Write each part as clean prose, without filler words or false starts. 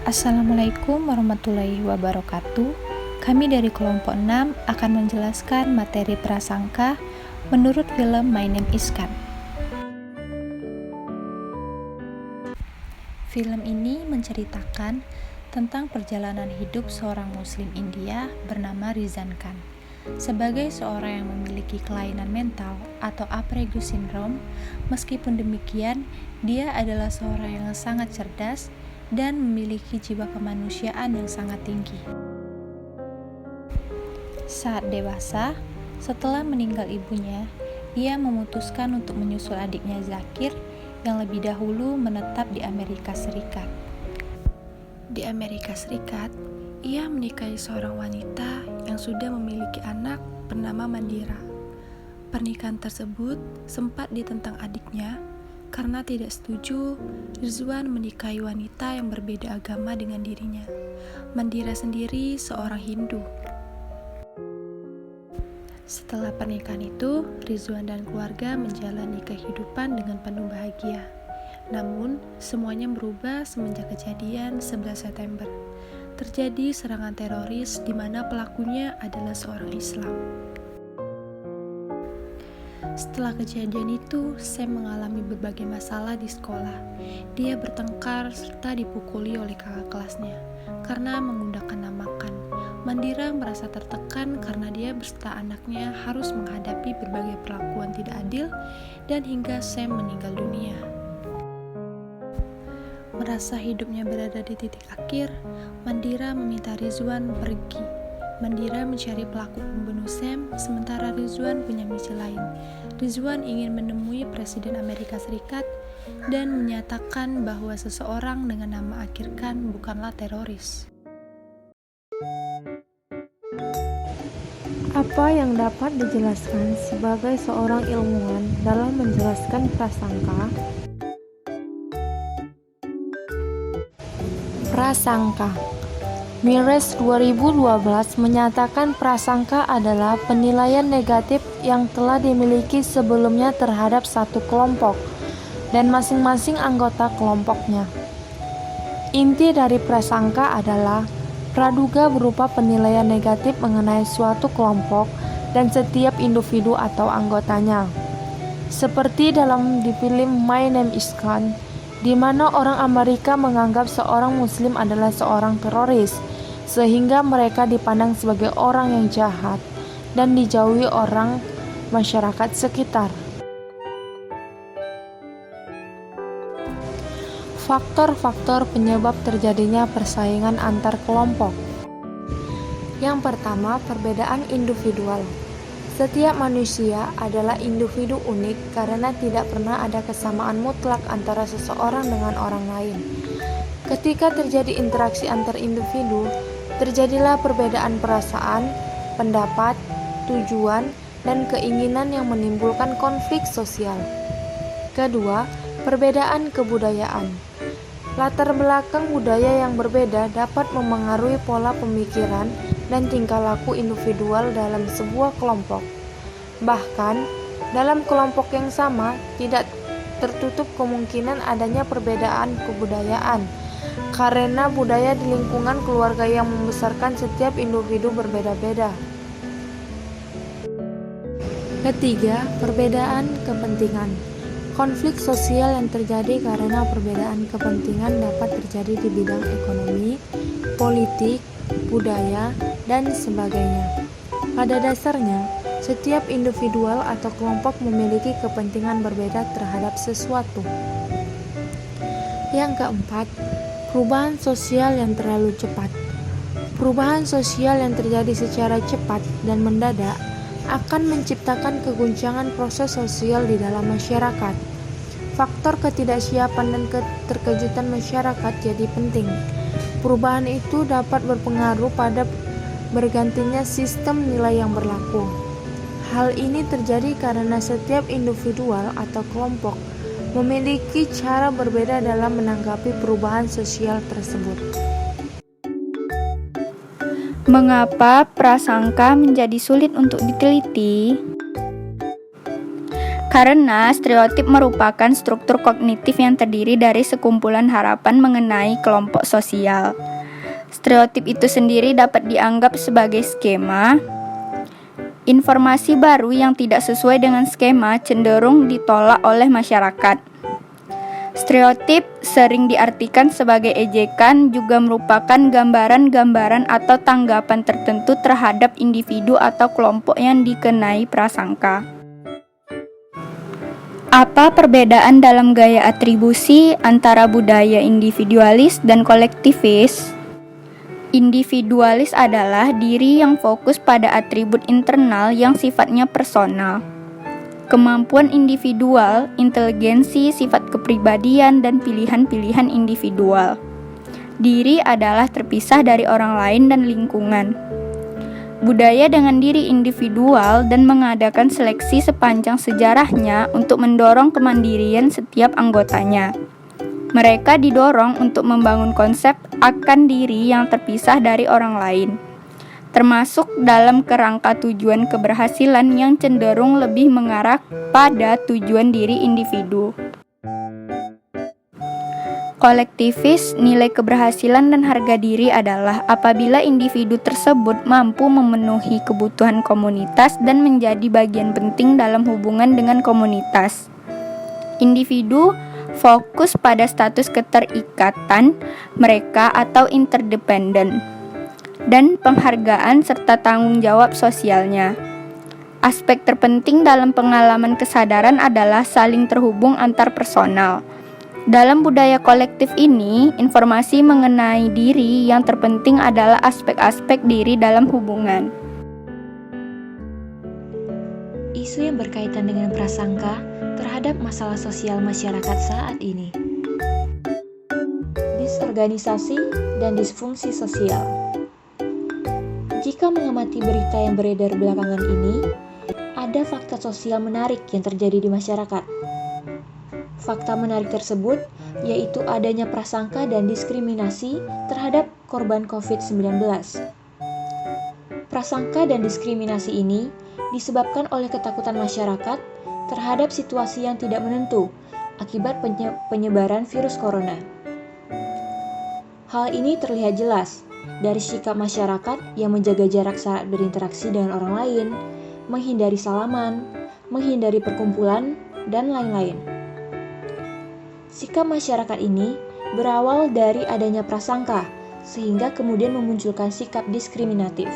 Assalamualaikum warahmatullahi wabarakatuh. Kami dari kelompok 6 akan menjelaskan materi prasangka menurut film My Name is Khan. Film ini menceritakan tentang perjalanan hidup seorang muslim India bernama Rizan Khan. Sebagai seorang yang memiliki kelainan mental atau Apregus syndrome, meskipun demikian, dia adalah seorang yang sangat cerdas dan memiliki jiwa kemanusiaan yang sangat tinggi. Saat dewasa, setelah meninggal ibunya, ia memutuskan untuk menyusul adiknya Zakir yang lebih dahulu menetap di Amerika Serikat. Di Amerika Serikat, ia menikahi seorang wanita yang sudah memiliki anak bernama Mandira. Pernikahan tersebut sempat ditentang adiknya karena tidak setuju Rizwan menikahi wanita yang berbeda agama dengan dirinya. Mandira sendiri seorang Hindu. Setelah pernikahan itu, Rizwan dan keluarga menjalani kehidupan dengan penuh bahagia. Namun, semuanya berubah semenjak kejadian 11 September. Terjadi serangan teroris di mana pelakunya adalah seorang Islam. Setelah kejadian itu, Sam mengalami berbagai masalah di sekolah. Dia bertengkar serta dipukuli oleh kakak kelasnya karena menggunakan nama Khan. Mandira merasa tertekan karena dia beserta anaknya harus menghadapi berbagai perlakuan tidak adil dan hingga Sam meninggal dunia. Merasa hidupnya berada di titik akhir, Mandira meminta Rizwan pergi. Mandira mencari pelaku pembunuh Sam, sementara Rizwan punya misi lain. Rizwan ingin menemui Presiden Amerika Serikat dan menyatakan bahwa seseorang dengan nama Akhir Khan bukanlah teroris. Apa yang dapat dijelaskan sebagai seorang ilmuwan dalam menjelaskan prasangka? Prasangka. Mires 2012 menyatakan prasangka adalah penilaian negatif yang telah dimiliki sebelumnya terhadap satu kelompok dan masing-masing anggota kelompoknya. Inti dari prasangka adalah praduga berupa penilaian negatif mengenai suatu kelompok dan setiap individu atau anggotanya. Seperti dalam di film My Name is Khan, di mana orang Amerika menganggap seorang Muslim adalah seorang teroris, sehingga mereka dipandang sebagai orang yang jahat dan dijauhi orang masyarakat sekitar. Faktor-faktor penyebab terjadinya persaingan antar kelompok. Yang pertama, perbedaan individual. Setiap manusia adalah individu unik karena tidak pernah ada kesamaan mutlak antara seseorang dengan orang lain. Ketika terjadi interaksi antar individu, terjadilah perbedaan perasaan, pendapat, tujuan, dan keinginan yang menimbulkan konflik sosial. Kedua, perbedaan kebudayaan. Latar belakang budaya yang berbeda dapat memengaruhi pola pemikiran dan tingkah laku individual dalam sebuah kelompok. Bahkan, dalam kelompok yang sama, tidak tertutup kemungkinan adanya perbedaan kebudayaan, karena budaya di lingkungan keluarga yang membesarkan setiap individu berbeda-beda. Ketiga, perbedaan kepentingan. Konflik sosial yang terjadi karena perbedaan kepentingan dapat terjadi di bidang ekonomi, politik, budaya, dan sebagainya. Pada dasarnya, setiap individual atau kelompok memiliki kepentingan berbeda terhadap sesuatu. Yang keempat, perubahan sosial yang terlalu cepat. Perubahan sosial yang terjadi secara cepat dan mendadak akan menciptakan keguncangan proses sosial di dalam masyarakat. Faktor ketidaksiapan dan keterkejutan masyarakat jadi penting. Perubahan itu dapat berpengaruh pada bergantinya sistem nilai yang berlaku. Hal ini terjadi karena setiap individual atau kelompok memiliki cara berbeda dalam menanggapi perubahan sosial tersebut. Mengapa prasangka menjadi sulit untuk diteliti? Karena stereotip merupakan struktur kognitif yang terdiri dari sekumpulan harapan mengenai kelompok sosial. Stereotip itu sendiri dapat dianggap sebagai skema. Informasi baru yang tidak sesuai dengan skema cenderung ditolak oleh masyarakat. Stereotip sering diartikan sebagai ejekan, juga merupakan gambaran-gambaran atau tanggapan tertentu terhadap individu atau kelompok yang dikenai prasangka. Apa perbedaan dalam gaya atribusi antara budaya individualis dan kolektivis? Individualis adalah diri yang fokus pada atribut internal yang sifatnya personal. Kemampuan individual, inteligensi, sifat kepribadian, dan pilihan-pilihan individual. Diri adalah terpisah dari orang lain dan lingkungan. Budaya dengan diri individual dan mengadakan seleksi sepanjang sejarahnya untuk mendorong kemandirian setiap anggotanya. Mereka didorong untuk membangun konsep akan diri yang terpisah dari orang lain, termasuk dalam kerangka tujuan keberhasilan yang cenderung lebih mengarah pada tujuan diri individu. Kolektivis, nilai keberhasilan dan harga diri adalah apabila individu tersebut mampu memenuhi kebutuhan komunitas dan menjadi bagian penting dalam hubungan dengan komunitas. Individu fokus pada status keterikatan mereka atau interdependen, dan penghargaan serta tanggung jawab sosialnya. Aspek terpenting dalam pengalaman kesadaran adalah saling terhubung antar personal. Dalam budaya kolektif ini, informasi mengenai diri yang terpenting adalah aspek-aspek diri dalam hubungan. Isu yang berkaitan dengan prasangka terhadap masalah sosial masyarakat saat ini. Disorganisasi dan disfungsi sosial. Jika mengamati berita yang beredar belakangan ini, ada fakta sosial menarik yang terjadi di masyarakat. Fakta menarik tersebut yaitu adanya prasangka dan diskriminasi terhadap korban COVID-19. Prasangka dan diskriminasi ini disebabkan oleh ketakutan masyarakat terhadap situasi yang tidak menentu akibat penyebaran virus corona. Hal ini terlihat jelas dari sikap masyarakat yang menjaga jarak saat berinteraksi dengan orang lain, menghindari salaman, menghindari perkumpulan, dan lain-lain. Sikap masyarakat ini berawal dari adanya prasangka, sehingga kemudian memunculkan sikap diskriminatif.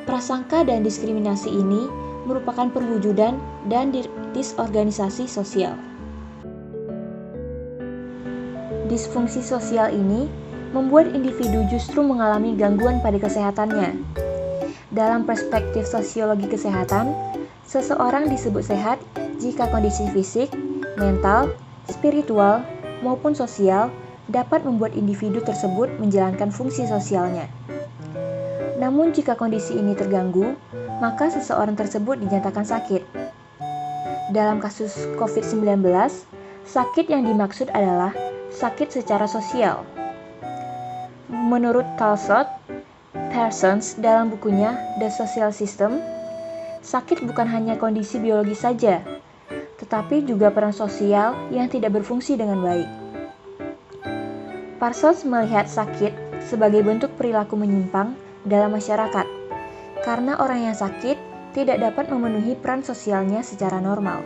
Prasangka dan diskriminasi ini merupakan perwujudan dan disorganisasi sosial. Disfungsi sosial ini membuat individu justru mengalami gangguan pada kesehatannya. Dalam perspektif sosiologi kesehatan, seseorang disebut sehat jika kondisi fisik, mental, spiritual, maupun sosial dapat membuat individu tersebut menjalankan fungsi sosialnya. Namun jika kondisi ini terganggu, maka seseorang tersebut dinyatakan sakit. Dalam kasus COVID-19, sakit yang dimaksud adalah sakit secara sosial. Menurut Parsons dalam bukunya The Social System, sakit bukan hanya kondisi biologis saja, tetapi juga peran sosial yang tidak berfungsi dengan baik. Parsons melihat sakit sebagai bentuk perilaku menyimpang dalam masyarakat, karena orang yang sakit tidak dapat memenuhi peran sosialnya secara normal.